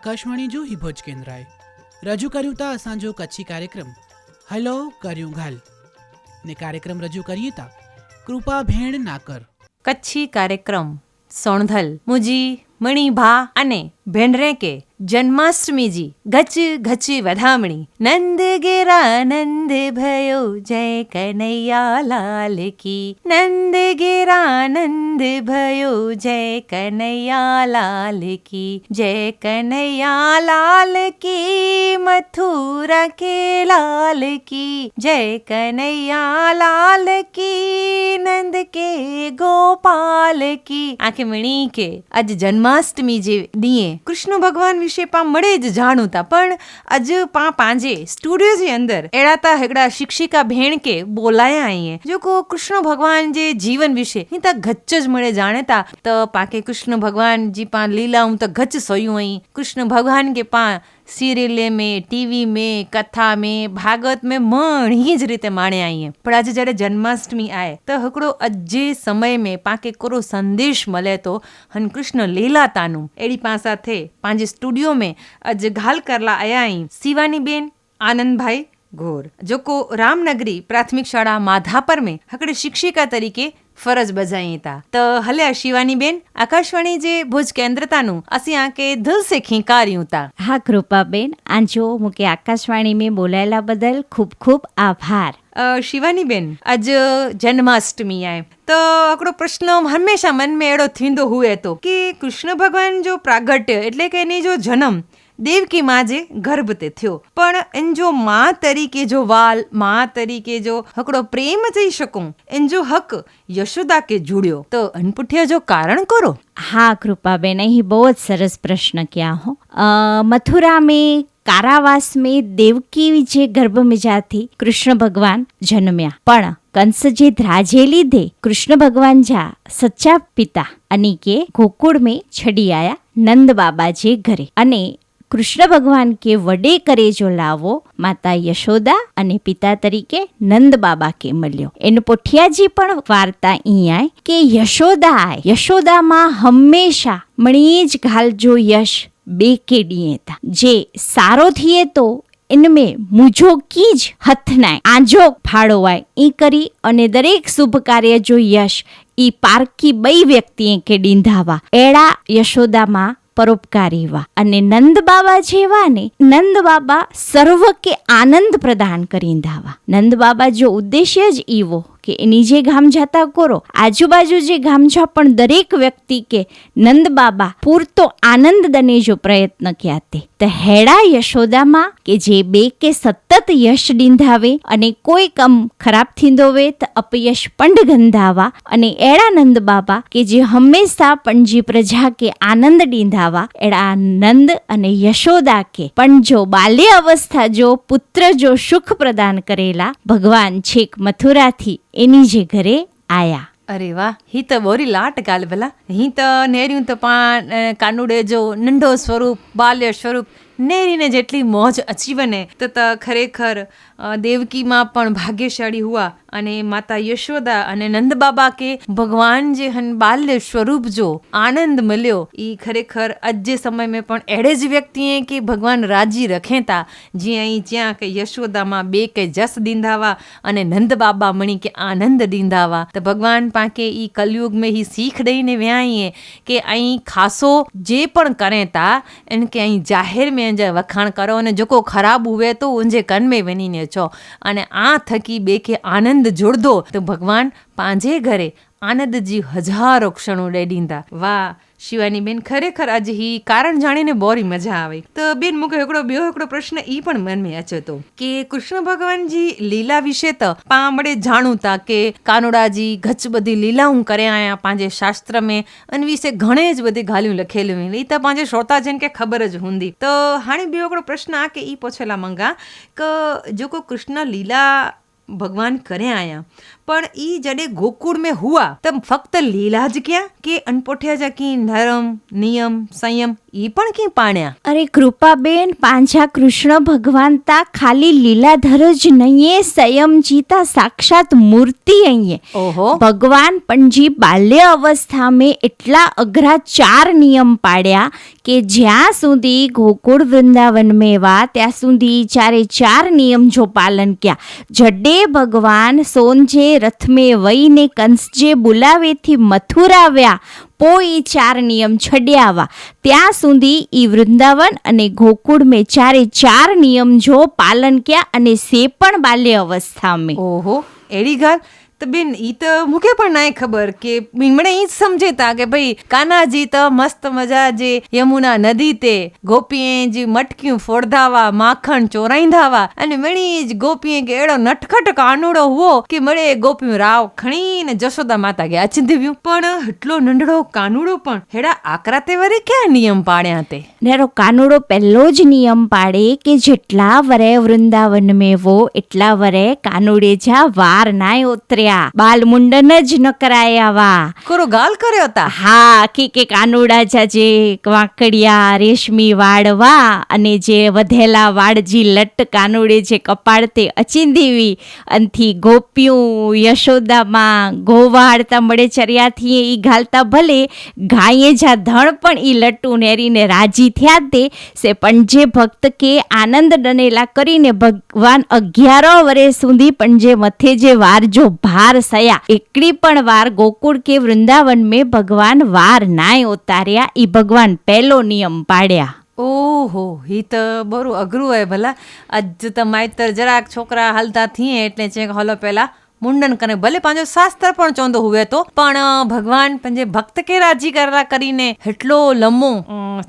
आकाशवाणी जो ही भुज केंद्र आहे रजू કર્યું તા અસાंजो कच्छी कार्यक्रम हलो કર્યું घाल ने कार्यक्रम रजू करिए ता कृपा भेण नाकर। કચ્છી કાર્યક્રમ સોણધલ મુજી મણિભા અને ભેંડરે કે જન્માષ્ટમીજી ગચ ગચ વધામણી નંદ ગેરા નંદ ભયો જય કનૈયા લાલ કી નંદ ગેરા નંદ ભયો જય કનૈયા લાલ કી જય કનૈયા લાલ કી મથુરા કે લાલ કી જય કનૈયા લાલ કી નંદ કે ગોપાલ કી આંખે મણી કે આજ જન્માષ્ટમી જે દીએ કૃષ્ણ ભગવાન વિશે પા મળે જ જાણું તા પણ અજ પા પાંજે સ્ટુડિયો જે અંદર એડાતા हेगड़ा शिक्षिका भेण के बोलाया आइए जो को कृष्ण भगवान जे जीवन विषे ही ता गच्च ज मळे जाने ता तो पाके कृष्ण भगवान जी पा लीला हूं तो गच्च सोयूं आई कृष्ण भगवान के पा सीरियल में टीवी में कथा में भागवत में मणी ज रीते माणे आईए पण आज जયારે जन्माष्टमी आए तो हकड़ो अजे समय में पाके कोरो संदेश मले तो हन कृष्ण लीलातानु एडी पासा थे पांजे स्टूडियो में अज घाल करला आया आई शिवानी बेन आनंद भाई घोर जो को रामनगरी प्राथमिक शाळा माधापर में हकड़े शिक्षिका तरीके फरज बजाई था तो हले शिवानी बेन आकाशवाणी जे भुज केंद्रतानु असी आके दिल से खींकार्યું था। हाँ कृपा बेन आजो मुके आकाशवाणी में बोलायला बदल खूब खूब आभार। शिवानी बेन आज जन्माष्टमी आए तो अकड़ो प्रश्न हमेशा मन में एड़ो थींदो हुए तो कि कृष्ण भगवान जो प्रागट्य एटले के एनी जो जन्म देवकी माँ जे गर्भ ते थयो पण इन जो माँ तरीके जो वाल माँ तरीके जो हकड़ो प्रेम थई शकूं इन जो हक यशोदा के जुड़्यो तो अनपुठिया जो कारण करो। हाँ कृपा बेन ही बहुत सरस प्रश्न किया हो। मथुरा में कारावास में देवकी जे गर्भ में जाती कृष्ण भगवान जन्म्या पण कंस जे धराजे लीधे कृष्ण भगवान जा सच्चा पिता अने के गोकुळ में छड़ी आया नंद बाबा जे घरे अने कृष्ण भगवान के वडे करे जो लावो माता यशोदा अने पिता तरीके नंद बाबा के मल्यो एन पोठियाजी पण वार्ता ई आय के यशोदा मां हमेशा मणिज घाल जो यश बे केडीए था जे सारो थिए तो इनमें मुझो कीज हथनाय आजो फाड़ोवाय ई करी अने दरेक शुभ कार्य जो यश ई पारकी बई व्यक्तिए के डींधावा एड़ा यशोदा मां परोपकारी वा अने नंद बाबा जेवा ने नंद बाबा सर्व के आनंद प्रदान करींदावा नंद बाबा जो उद्देश्य ज ईवो के एनी जे गाम जाता करो आजूबाजू जे गाम जा पण दरेक व्यक्ति के नंद बाबा पूरतो आनंद दने जो प्रयत्न किया ते तो हेड़ा यशोदा मां के जे बे के सतत यश डींधावे अने कोई कम खराब थींदो वे तो अपयश पंड गंधावा अने एड़ा नंद बाबा के जे हमेशा पंजी प्रजा के आनंद डींधावा एड़ा नंद अने यशोदा के पण जो बाल्य अवस्था जो पुत्र जो सुख प्रदान करेला भगवान छेक मथुरा थी एनी जे घरे आया। अरे वाह ही तो बोरी लाट गाल भला ही तो नेरियूं तो पान कानुड़े जो नंढो स्वरूप बाल्य स्वरूप नेरी ने जेटली मौज अची वने तो खरेखर देवकी माँ पण भाग्यशाળી हुआ अने माता यशोदा अने नंद बाबा के भगवान जे हन बाल्य स्वरूप जो आनंद मिल्यो ई खरेखर अजे समय में पण एड़े ज व्यक्ति के भगवान राजी रखे ता जी अहीं ज्यां के यशोदा माँ बे के जस दींदावा अने नंद बाबा मणी के आनंद दींदावा तो भगवान पाके ई कलयुग में ही सीख दईने व्याईए के अहीं खासो जे पण करे ता इनके अहीं जाहिर में वखाण करो अने जो को खराब हुए तो उनजे कन में वनी ने छो अने आ थकी बे के आनंद जोड़ दो तो भगवान पांजे घरे आनंद जी हजारों क्षणों दे दींदा। वाह शिवानी बेन खरेखर आज ही कारण जाने बोरी मजा आवे तो बेन मुके एकड़ो प्रश्न ई पण मन में अचे तो के कृष्ण भगवान जी लीला विषे तो पामड़े जाणू ता के कानुड़ा जी गच बधी लीलाऊं करे आया पांजे शास्त्र में अन विषे घणे ज बधी गालियूं लखेलुं ई तो पांजे श्रोता जन के खबर ज हुंदी तो हाणे बियो एकड़ो प्रश्न आ के ई पूछेला मंगा क जो को कृष्ण लीला भगवान करे आया पण ई जडे गोकुळ में हुआ तब फक्त लीला ज क्या के अनपोठिया जा की धर्म नियम संयम ઈ પણ ક્યાં પાણ્યા? અરે કૃપાબેન, પાંજા કૃષ્ણ ભગવાન તા ખાલી લીલાધર જ નહીં, સંયમજીતા સાક્ષાત મૂર્તિ અહીં. ઓહો, ભગવાન પણજી બાલ્ય અવસ્થા મેં એટલા અઘરા 4 નિયમ પાડ્યા કે જ્યાં સુધી ગોકુળ વૃંદાવન में वा ત્યાં સુધી 4 નિયમ જો પાલન ક્યા. જડે ભગવાન સોનજે રથ में વહીને કંસ જે બોલાવેથી મથુરા વ્યા પોઈ 4 નિયમ છડ્યાવા. ત્યાં સુધી ઈ વૃંદાવન અને ગોકુળ મેં 4 નિયમ જો પાલન ક્યા અને સે પણ બાલ્ય અવસ્થા મેં. ઓહો, એડી ગાલ તો બેન ઈ તો મુકે પણ નાય ખબર કે મને ઈ જ સમજેતા કે ભાઈ કાનાજી તો મસ્ત મજા જે યમુના નદી તે ગોપીએ જે મટક્યું ફોડધાવા માખણ ચોરાઈંધાવા અને મણી જ ગોપીએ કે એડો નટખટ કાનુડો હુઓ કે મળે ગોપીયું રાવ ખણીને જશોદા માતા ગયા અચંધવ્યું. પણ એટલો નંડળો કાનુડો પણ હેડા આકરા તે વરે ક્યાં નિયમ પાડ્યા તે? નેરો કાનુડો પહેલો જ નિયમ પાડે કે જેટલા વરે વૃંદાવન में वो એટલા વરે કાનુડે જા વાર નાય ઉતર્યા, બાલ મુંડન જ ન કરાયા. કોરો ગાલ કર્યો તા? હા, કે કાનુડા જા જે વાંકડિયા રેશમી વાળવા અને જે વધેલા વાળજી લટ કાનુડે જે કપાળતે અચીંદીવી અંથી ગોપ્યું યશોદામાં ગોવાળતા મળે ચર્યાથી ઈ ઘાલતા ભલે ગાયે જા ધણ પણ ઈ લટ્ટુ નેરીને રાજી થયા તે સે પણ જે ભક્ત કે આનંદ ડનેલા કરીને ભગવાન 11 વર્ષ સુધી પણ જે મથે જે વાર જો ભાર સયા એકડી પણ વાર ગોકુળ કે વૃંદાવન में ભગવાન વાર નાય ઉતાર્યા. ઈ ભગવાન પહેલો નિયમ પાડ્યા. ઓહો, ઈ તો બરું અઘરું હોય ભલા. અજ તો માઈતર જરાક છોકરા હાલતા થઈએ એટલે છે હલો પેલા મુંડન કરે, ભલે પાંજો શાસ્ત્ર પણ ચોંદો હુવે તો પણ ભગવાન પંજે ભક્ત કે રાજી કરલા કરીને એટલો લંબો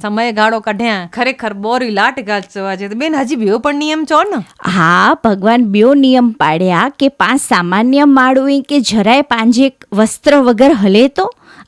સમયગાળો કાઢ્યા. ખરેખર બોરી લાટ ગાલવા છે. બેન હજી બીજો પણ નિયમ છો ને? હા, ભગવાન બેઓ નિયમ પાડ્યા કે 5 સામાન્ય માળું કે જરાય પાંજે વસ્ત્ર વગર હલે તો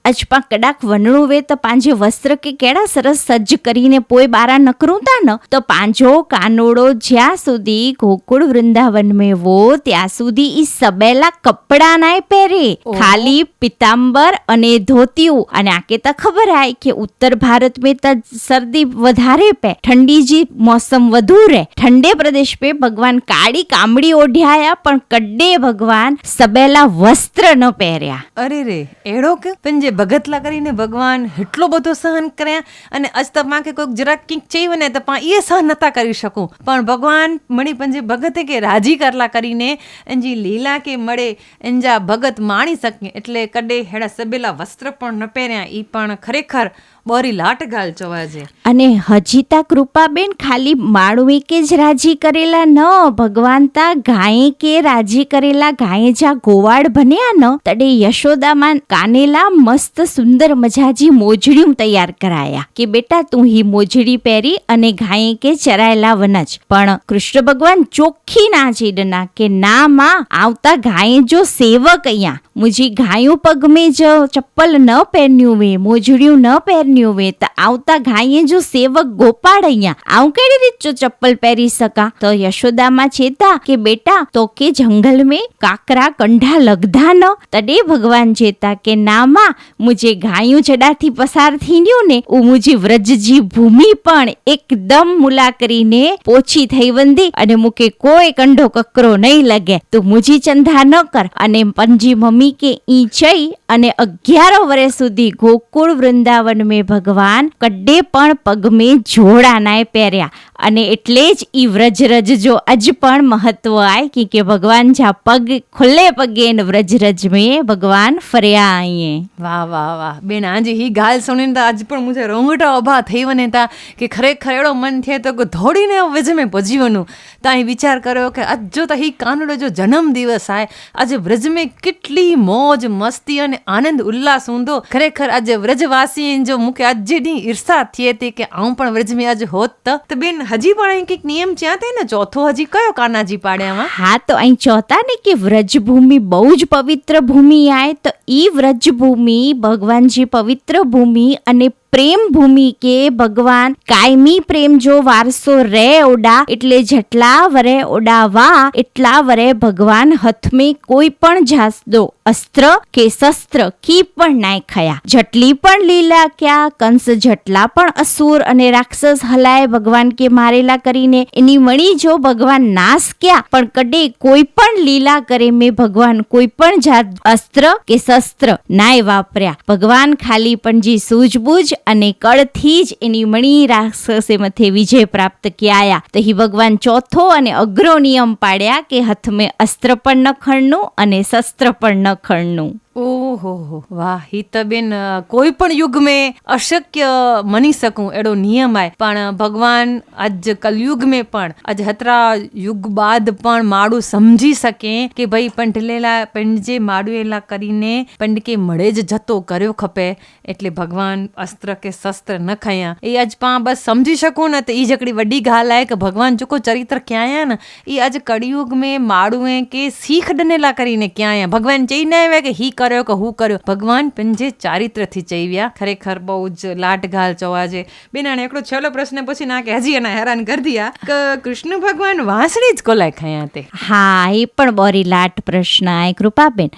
અજપા કડાક વનણું વે તો પાંજે વસ્ત્ર કે કેડા સરસ સજ્જ કરીને પોય બારા નકરું તા ન તો પાંજો કાનોડો જ્યાં સુધી ગોકુળ વૃંદાવન में वो ત્યાં સુધી ઈ સબેલા કપડા નાય પહેરે, ખાલી પિતાંબર અને ધોતિયું. અને આકે તો ખબર આય કે ઉત્તર ભારત में તો सर्दी વધારે પે, ઠંડી જી મોસમ વધુ રહે. ઠંડે પ્રદેશ पे ભગવાન કાળી કામડી ઓઢ્યાયા પણ કડ્ડે ભગવાન સબેલા વસ્ત્ર ન પહેર્યા. અરે રે, એડો કે પણ જે ભગતલા કરીને ભગવાન એટલો બધો સહન કર્યા અને અજ તમા કે કોઈક જરાક કંઈક ચેવ ને તો પણ એ સહન નતા કરી શકું. પણ ભગવાન મણી પંજે ભગતે કે રાજી કરલા કરીને એનજી લીલા કે મળે એનજા ભગત માણી શકે એટલે કડે હેડા સબેલા વસ્ત્ર પણ ન પહેર્યા. ઈ પણ ખરેખર બોરી લાટ ગાલ જોવા છે. અને હજીતા કૃપાબેન ખાલી માળવી કે જ રાજી કરેલા ન, ભગવાન તા ગાયે કે રાજી કરેલા ગાયે જા ગોવાળ બન્યા ન તડે યશોદામાં કાનેલા મસ્ત સુંદર મજાજી મોજડીયું તૈયાર કરાયા કે બેટા તું હી મોજડી પહેરી અને ગાયે કે ચરાયેલા વનજ. પણ કૃષ્ણ ભગવાન ચોખ્ખી ના ચીડના કે ના માં આવતા ગાયે જો સેવક અહીંયા મુજી ગાયું પગ में जो चप्पल न પહેર્યું વે મોજડીયું ન પહેર્યું વે તો આવતા ગાયે જો સેવક ગોપાળ અહીંયા આવું કેવી રીત જો ચપ્પલ પહેરી સકા. તો યશોદામાં ચેતા કે બેટા તો કે જંગલ में કાકરા કંઢા લગધા ન તડે ભગવાન ચેતા કે નામાં મુજે ગાયું જડાથી પસાર થઈન્યું ને ઉ મુજી વ્રજજી ભૂમિ પણ એકદમ મુલા કરીને પોછી થઈ વંદી અને મુકે કોઈ કંઢો કકરો નહીં લગે, તું મુજી ચંધા ન કર. અને પંજી મમ્મી કે ઈ ચઈ અને 11 વર્ષ સુધી ગોકુળ વૃંદાવન में ભગવાન કડે પણ પગ में જોડા નાય પહેર્યા. અને એટલે જ ઈ વ્રજરજ જો અજ પણ મહત્વ આય કે ભગવાન જા પગ ખુલ્લે પગે વ્રજરજ में ભગવાન ફર્યા આઈએ. વાહ વાહ વાહ બેન, આજે હી ગાલ સુણીને તો આજ પણ મુજે રોંગટા ઉભા થઈ વને તા કે ખરેખર એડો મન થયે તો ધોડીને વ્રજ में પહોંચીવાનું. તાઈ વિચાર કર્યો કે આજ જો તો હી કાનુડો જો જન્મ દિવસ આય, આજે વ્રજ में કેટલી મોજ મસ્તી અને આનંદ ઉલ્લાસ ઊંધો. ખરેખર આજે વ્રજવાસી જો મુકે આજે ની ઈર્ષા થયે હતી કે આવું પણ વ્રજ में આજે હોત તો બેન હજી પણ અહીં કંઈક નિયમ ચ્યાં થાય ને ચોથો હજી કયો કાનાજી પાડ્યામાં? હા, તો અહીં ચોથા ને કે વ્રજભૂમિ બહુ જ પવિત્ર ભૂમિ આય તો ઈ વ્રજભૂમિ ભગવાનજી પવિત્ર ભૂમિ અને પ્રેમ ભૂમિ કે ભગવાન કાયમી પ્રેમ જો વારસો રે ઓડા એટલે જેટલા વરે ઓડાવા એટલા વરે ભગવાન હથમે કોઈ પણ જાસદો અસ્ત્ર કે શસ્ત્ર કી પણ નાય ખયા. જેટલી પણ લીલા ક્યા કંસ જેટલા પણ અસુર અને રાક્ષસ હલાય ભગવાન કે મારેલા કરીને એની મણી જો ભગવાન નાશ ક્યા પણ કડે કોઈ પણ લીલા કરે મેં ભગવાન કોઈ પણ જાત અસ્ત્ર કે શસ્ત્ર નાય વાપર્યા. ભગવાન ખાલી પણ જે સૂઝબૂઝ અને કળથી જ એની મણી રાક્ષસે મથે વિજય પ્રાપ્ત ક્યાયા. તો હિ ભગવાન ચોથો અને અઘરો નિયમ પાડ્યા કે હથમે અસ્ત્ર પણ ન ખણનું અને શસ્ત્ર પણ ન ખણનું. ઓહો વાહ, હી તો બેન કોઈ પણ યુગ મેં અશક્ય મની શકું એડો નિયમ આય, પણ ભગવાન આજ કલયુગ મેં પણ આજ હતરા યુગ બાદ પણ માડું સમજી શકે કે ભાઈ પંઢલેલા પંડજે માડુએલા કરીને પંડ કે મળે જ જતો કર્યો ખપે, એટલે ભગવાન અસ્ત્ર કે શસ્ત્ર ન ખયા. એ આજ પા બસ સમજી શકું ને તો એ જકડી વડી ગાલ આય કે ભગવાન જોકો ચરિત્ર ક્યાં આયા ને એ આજ કળિયુગ મેં માડુએ કે શીખ ડનેલા કરીને ક્યાં આયા. ભગવાન ચઈને આવ્યા કે હી કર્યો કે હું કર્યો, ભગવાન પંજે ચારિત્રથી ચઈવ્યા. ખરેખર બહુ જ લાટઘાલ ચવાજે. બેનાને એકડો છેલ્લો પ્રશ્ન પૂછી ના કે હજી એના હેરાન કરી દિયા કે કૃષ્ણ ભગવાન વાંસળી જ કોલાય ખયા તે. હા, એ પણ બોરી લાટ પ્રશ્ન આય કૃપાબેન.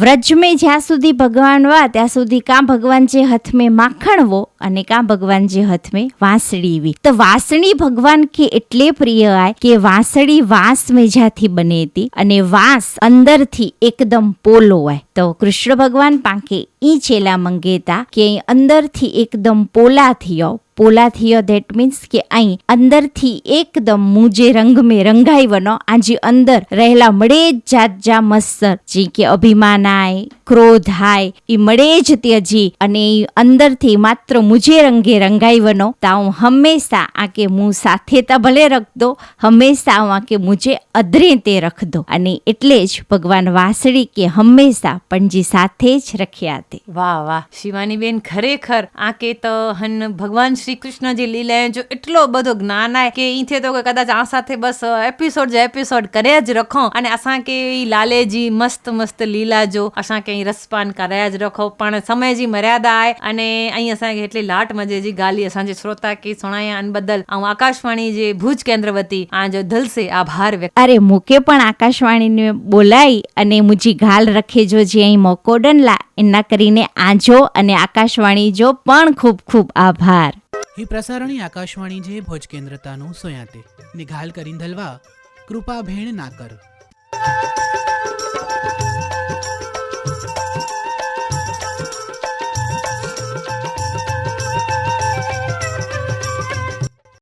વ્રજ મેં જ્યાં સુધી ભગવાન વા ત્યાં સુધી કાં ભગવાન જે હથ મેં માખણવો અને કાં ભગવાન જે હથ મેં વાંસળી વી. તો વાંસળી ભગવાન કે એટલે પ્રિય આય કે વાંસળી વાંસ મેજાથી બને હતી અને વાંસ અંદરથી એકદમ પોલો હોય. તો કૃષ્ણ ભગવાન પાંકે ઈ છેલા મંગેતા કે અંદરથી એકદમ પોલા થયો. પોલા થયો ધેટ મીન્સ કે અહીં અંદરથી એકદમ મુજે રંગ મેં રંગાઈવનો આજે અંદર રહેલા મળે જ જાત જા મસ્તર જે કે અભિમાન આય ક્રોધ આય એ મળે જ ત્યજી અને અંદરથી માત્ર મુજે રંગે રંગાઈવનો તા હું હંમેશા આ કે હું સાથે તા ભલે રખ દો હંમેશા આ કે મુજે અધરે તે રખ દો. અને એટલે જ ભગવાન વાંસળી કે હંમેશા પણજી સાથે જ રખ્યા તે. વાહ વાહ શિવાની બેન, ખરેખર આ કે તો હન ભગવાન શ્રી કૃષ્ણજી લીલા જો એટલો બધો જ્ઞાન આય કે ઈથે તો કદાચ આ સાથે બસ એપિસોડ કરે જ રખો અને અसांखे લાલેજી મસ્ત મસ્ત લીલા જો અसांखे રસપાન કર્યા જ રખો. પણ સમય जी मर्यादा आहे અને અહીં असांखे એટલી લાટ मजे जी ॻाल्हि असांजे श्रोता खे सुणाया अन बदल ऐं आकाशवाणी जे भुज केंद्र वती आजो दिल से आभार व्यक्त. અરે મૂકે પણ આકાશવાણીને બોલાઈ અને મુજી ગાલ રખે જો જે અહીં મોકો ડનલા એના કરીને આજો અને આકાશવાણી જો પણ ખૂબ ખૂબ આભાર. ही प्रसारणी आकाशवाणी जे भोज केंद्रतानु सोयाते निघाल करीन धलवा कृपा भेण नाकर.